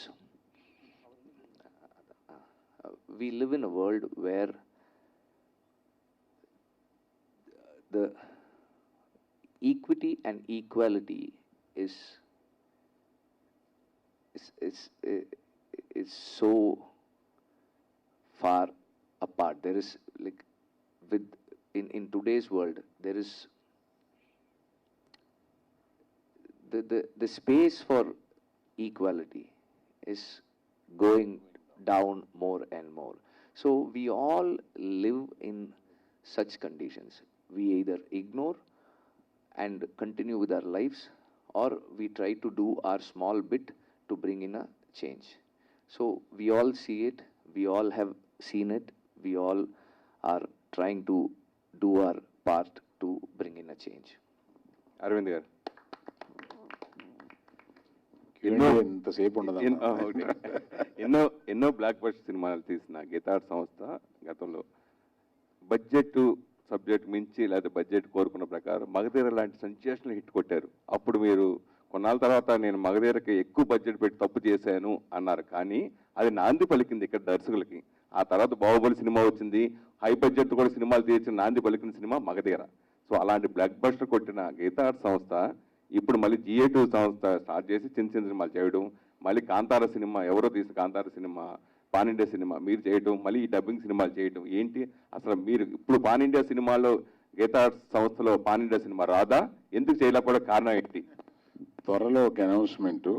we live in a world where the equity and equality is so far apart. There is like in today's world there is the space for equality is going down more and more. So we all live in such conditions. We either ignore and continue with our lives, or we try to do our small bit to bring in a change. So we all see it, we all have seen it, we all are trying to do our part to bring in a change. Arvind గారు, ఎంతసేపు ఉండదు. ఎన్నో block buster సినిమాలు తీసిన గీతా సంస్థ గతంలో budget subject మించి లేదా బడ్జెట్ కోరుకున్న ప్రకారం మగధీర లాంటి సెన్సేషనల్ హిట్ కొట్టారు. అప్పుడు మీరు కొన్నాళ్ళ తర్వాత నేను మగధీరకి ఎక్కువ బడ్జెట్ పెట్టి తప్పు చేశాను అన్నారు, కానీ అది నాంది పలికింది ఇక్కడ దర్శకులకి. ఆ తర్వాత బాహుబలి సినిమా వచ్చింది, హై బడ్జెట్ కూడా సినిమాలు తీర్చిన నాంది పలికిన సినిమా మగధీర. సో అలాంటి బ్లాక్ బస్టర్ కొట్టిన గీతా సంస్థ ఇప్పుడు మళ్ళీ GA2 సంస్థ స్టార్ట్ చేసి చిన్న చిన్న సినిమాలు చేయడం, మళ్ళీ కాంతార సినిమా, ఎవరో తీసిన Kantara cinema, pan India cinema మీరు చేయడం, మళ్ళీ ఈ డబ్బింగ్ సినిమాలు చేయడం ఏంటి? అసలు మీరు ఇప్పుడు పాన్ ఇండియా సినిమాలో గీతా సంస్థలో పాన్ ఇండియా సినిమా రాదా? ఎందుకు చేయలేకపోవడం కారణం ఏంటి? త్వరలో ఒక అనౌన్స్మెంట్,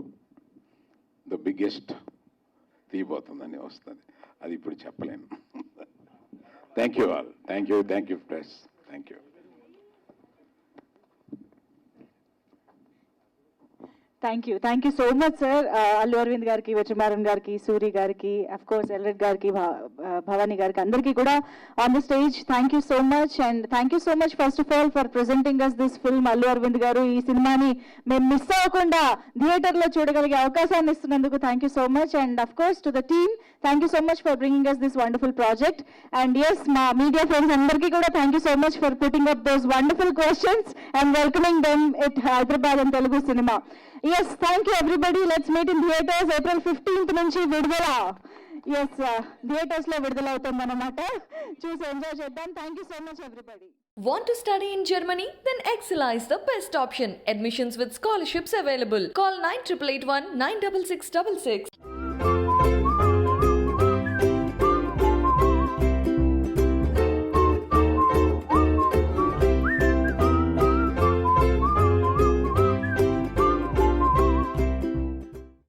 ద బిగ్గెస్ట్ తీయబోతుందని వస్తుంది, అది ఇప్పుడు చెప్పలేను. Thank you all, thank you press, thank you. Thank you so much sir. Allu Aravind గారికి, వెట్రిమారన్ గారికి, సూరి గారికి, అఫ్ కోర్స్ ఎల్రెడ్ గారికి, భవానీ గారికి, అందరికీ కూడా on the stage thank you so much. And thank you so much first of all for presenting us this film. Allu Aravind garu ఈ సినిమాని మేము మిస్ అవ్వకుండా థియేటర్లో చూడగలిగే అవకాశాన్ని ఇస్తున్నందుకు థ్యాంక్ you so much. And of course to the team, thank you so much for bringing us this wonderful project. And yes, మా మీడియా ఫ్రెండ్స్ అందరికీ కూడా thank you so much for putting up those wonderful questions and welcoming them at Hyderabad and Telugu cinema. Yes, thank you everybody. Let's meet in theaters April 15th నుంచి విడుదల. Yes, theaters లో విడుదల అవుతుంది అన్నమాట. చూసి ఎంజాయ్ చేద్దాం. Thank you so much everybody. Want to study in Germany? Then Excella is the best option. Admissions with scholarships available. Call 9881 96666.